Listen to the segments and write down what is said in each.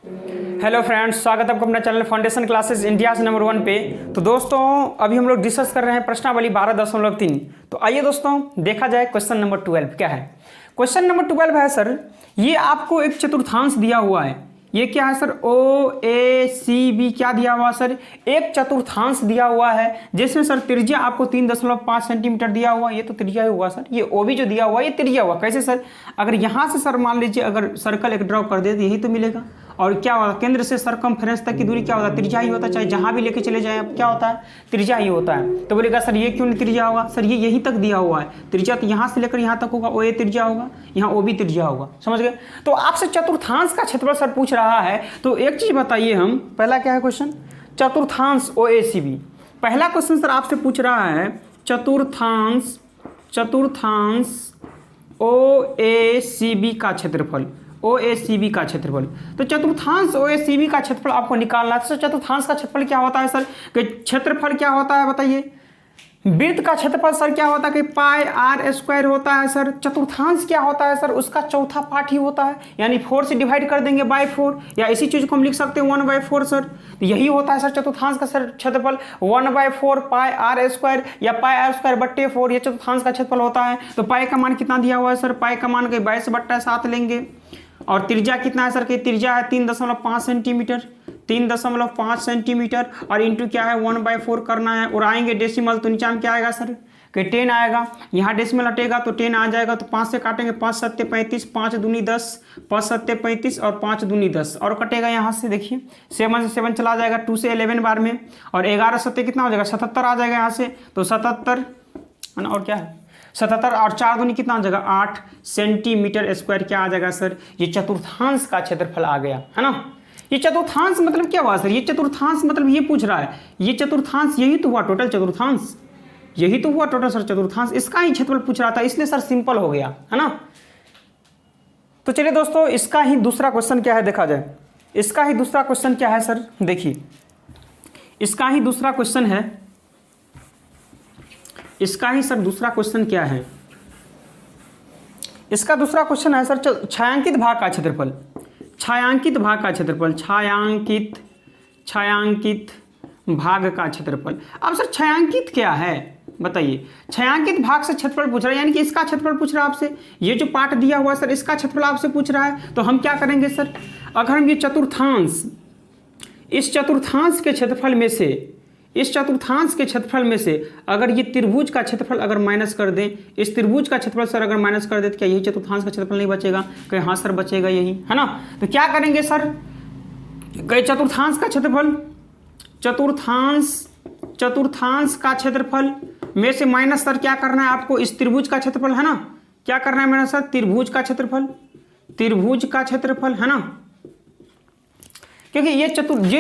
Hello friends, स्वागत है आपको अपना channel foundation classes India number 1 पे। तो दोस्तों अभी हम लोग डिस्कस कर रहे हैं प्रश्नावली 12.3। तो आइए दोस्तों देखा जाए क्वेश्चन नंबर 12 क्या है। क्वेश्चन नंबर 12 है सर, ये आपको एक चतुर्थांश दिया हुआ है। ये क्या है सर? OACB क्या दिया हुआ सर? एक चतुर्थांश दिया हुआ है जिसमें सर त्रिज्या आपको 3.5 सेंटीमीटर दिया हुआ। ये तो त्रिज्या ही हुआ सर। ये OB जो दिया हुआ ये त्रिज्या हुआ। कैसे सर? अगर यहाँ से सर मान लीजिए अगर सर्कल एक ड्रॉ कर दे तो यही तो मिलेगा। और क्या होता है, केंद्र से सरकमफ्रेंस तक की दूरी क्या होता है? त्रिज्या ही होता है। चाहे जहाँ भी लेके चले जाए अब क्या होता है? त्रिज्या ही होता है। तो बोलेगा सर ये क्यों नहीं त्रिज्या होगा? सर ये यहीं तक दिया हुआ है। त्रिज्या तो यहाँ से लेकर यहाँ तक होगा, OA त्रिज्या होगा, यहाँ OB त्रिज्या होगा। समझ गए? तो आपसे चतुर्थांश का क्षेत्रफल सर पूछ रहा है। तो एक चीज बताइए, हम पहला क्या है क्वेश्चन? चतुर्थांश OACB। पहला क्वेश्चन सर आपसे पूछ रहा है चतुर्थांश OACB का क्षेत्रफल। OACB का क्षेत्रफल। तो चतुर्थांश OACB का क्षेत्रफल आपको निकालना है। तो चतुर्थांश का क्षेत्रफल क्या होता है सर? कि क्षेत्रफल क्या होता है बताइए? वृत्त का क्षेत्रफल सर क्या होता है कि पाई R स्क्वायर होता है सर। चतुर्थांश क्या होता है सर? उसका चौथा पार्ट ही होता है, यानी 4 से डिवाइड कर देंगे बाय 4, या इसी चीज को हम लिख सकते हैं 1/4 सर। तो यही होता है सर चतुर्थांश का सर क्षेत्रफल 1/4 पाई R स्क्वायर या पाई R स्क्वायर बट्टे 4, ये चतुर्थांश का क्षेत्रफल होता है। तो पाई का मान कितना दिया हुआ है सर? पाई का मान के 22/7 लेंगे। और त्रिज्या कितना है सर? कि त्रिज्या है 3.5 सेंटीमीटर, 3.5 सेंटीमीटर, और इंटू क्या है 1/4 करना है। और आएंगे डेसिमल तो नीचे में क्या आएगा सर? कि 10 आएगा। यहाँ डेसिमल हटेगा तो 10 आ जाएगा। तो 5 से काटेंगे, 5 7 35, 5 दूनी 10, 5 7 35 और 5 दूनी 10, और कटेगा यहाँ से। देखिए 7 से 7 चला जाएगा, 2 से 11 बार में, और 11 7 कितना हो जाएगा? 77 आ जाएगा यहाँ से। तो 77 और क्या है 77, और 4 दूनी कितना आ जाएगा? 8 सेंटीमीटर स्क्वायर क्या आ जाएगा सर? ये चतुर्थांश का क्षेत्रफल आ गया है ना। ये चतुर्थांश मतलब क्या हुआ सर? ये चतुर्थांश मतलब ये पूछ रहा है, ये चतुर्थांश यही तो हुआ टोटल चतुर्थांश, यही तो हुआ टोटल सर चतुर्थांश। इसका ही क्षेत्रफल पूछ रहा था, इसलिए सर सिंपल हो गया है ना। तो चलिए दोस्तों इसका ही दूसरा क्वेश्चन क्या है देखा जाए। इसका ही दूसरा क्वेश्चन क्या है सर? देखिए इसका ही दूसरा क्वेश्चन है, इसका ही सर दूसरा क्वेश्चन क्या है? इसका दूसरा क्वेश्चन है सर छायांकित भाग का क्षेत्रफल। छायांकित भाग का क्षेत्रफल, छायांकित भाग का क्षेत्रफल। अब सर छायांकित क्या है बताइए? छायांकित भाग से क्षेत्रफल पूछ रहा है, यानी कि इसका क्षेत्रफल पूछ रहा है आपसे। ये जो पार्ट दिया हुआ है सर इसका क्षेत्रफल आपसे पूछ रहा है। तो हम क्या करेंगे सर? अगर हम ये चतुर्थांश, इस चतुर्थांश के क्षेत्रफल में से, इस चतुर्थांश के क्षेत्रफल में से अगर ये त्रिभुज का क्षेत्रफल अगर माइनस कर दें, इस त्रिभुज का क्षेत्रफल सर अगर माइनस कर दें तो क्या यही चतुर्थांश का क्षेत्रफल नहीं बचेगा? कहीं हाँ सर बचेगा, यही है ना। तो क्या करेंगे सर? कहीं चतुर्थांश का क्षेत्रफल, चतुर्थांश का क्षेत्रफल में से माइनस सर क्या करना है आपको? इस त्रिभुज का क्षेत्रफल है ना। क्या करना है मेरा सर? त्रिभुज का क्षेत्रफल, त्रिभुज का क्षेत्रफल है ना। क्योंकि ये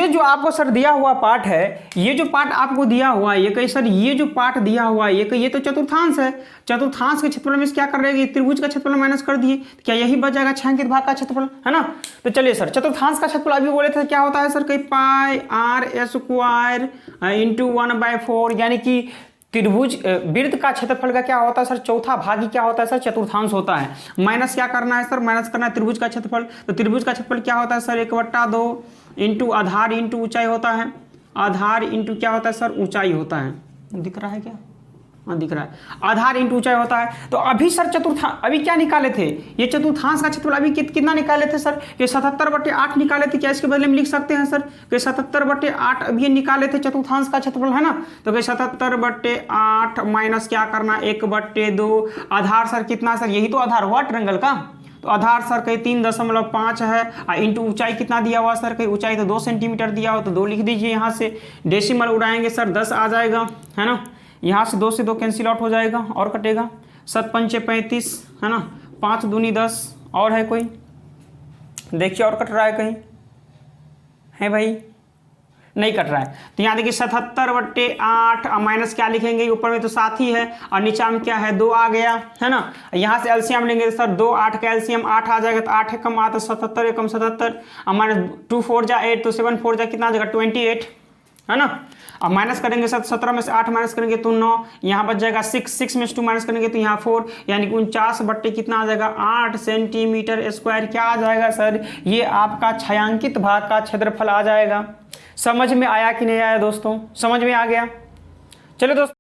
जो आपको सर दिया हुआ पार्ट है, ये जो पार्ट आपको दिया हुआ है, ये कहीं सर ये जो पार्ट दिया हुआ है ये तो चतुर्थांश है। चतुर्थांश के क्षेत्रफल में क्या कर रहे हैं? त्रिभुज का क्षेत्रफल माइनस कर दिए, तो क्या यही बच जाएगा छायांकित भाग का क्षेत्रफल, है ना। तो चलिए सर चतुर्थांश का क्षेत्रफल अभी बोले थे क्या होता है सर? कहीं पाई R स्क्वायर इंटू 1/4, यानी कि त्रिभुज वृत्त का क्षेत्रफल का क्या होता है सर? चौथा भाग ही क्या होता है सर? चतुर्थांश होता है। माइनस क्या करना है सर? माइनस करना है त्रिभुज का क्षेत्रफल। तो त्रिभुज का क्षेत्रफल क्या होता है सर? 1/2 इंटू आधार इंटू ऊंचाई होता है। आधार इंटू क्या होता है सर? ऊंचाई होता है। दिख रहा है क्या? हाँ दिख रहा है। आधार इंटू ऊंचाई होता है। तो अभी सर अभी क्या निकाले थे? ये चतुर्थांश का क्षेत्रफल अभी कितना निकाले थे सर? कि 77/8 निकाले थे। क्या इसके बदले में लिख सकते हैं सर कि 77/8 अभी निकाले थे चतुर्थांश का क्षेत्रफल, है ना। तो कि 77/8 माइनस क्या करना? 1/2। आधार सर कितना सर? यही तो आधार हुआ ट्रायंगल का। तो आधार सर कहीं 3.5 है, इंटू ऊंचाई कितना दिया हुआ सर? कहीं ऊंचाई तो 2 सेंटीमीटर दिया हो, तो 2 लिख दीजिए। यहाँ से डेसिमल उड़ाएंगे सर 10 आ जाएगा, है ना। यहाँ से 2 से 2 कैंसिल आउट हो जाएगा और कटेगा। 7 पंचे 35, है ना। 5 दूनी 10, और है कोई? देखिए और कट रहा है कहीं? है भाई? नहीं कट रहा है। तो यहाँ देखिए 77/8 माइनस क्या लिखेंगे? ऊपर में तो 7 ही है और नीचे में क्या है? 2 आ गया, है ना। यहाँ से एलसीएम लेंगे सर 2 8 का एलसीएम 8 आ जाएगा। तो 8 है कम 77 है कम 77, माइनस 2 4 जा 8, तो 7 4 जा कितना आ जाएगा? 28, है ना। अब माइनस करेंगे 17 में से 8 माइनस करेंगे तो 9, यहाँ बच जाएगा 6 में से 2 माइनस करेंगे तो यहाँ 4, यानी कि 49 बट्टे कितना आ जाएगा 8 सेंटीमीटर स्क्वायर। क्या आ जाएगा सर, ये आपका छायांकित भाग का क्षेत्रफल आ जाएगा। समझ में आया कि नहीं आया दोस्तों, समझ में आ गया। चलो दोस्तों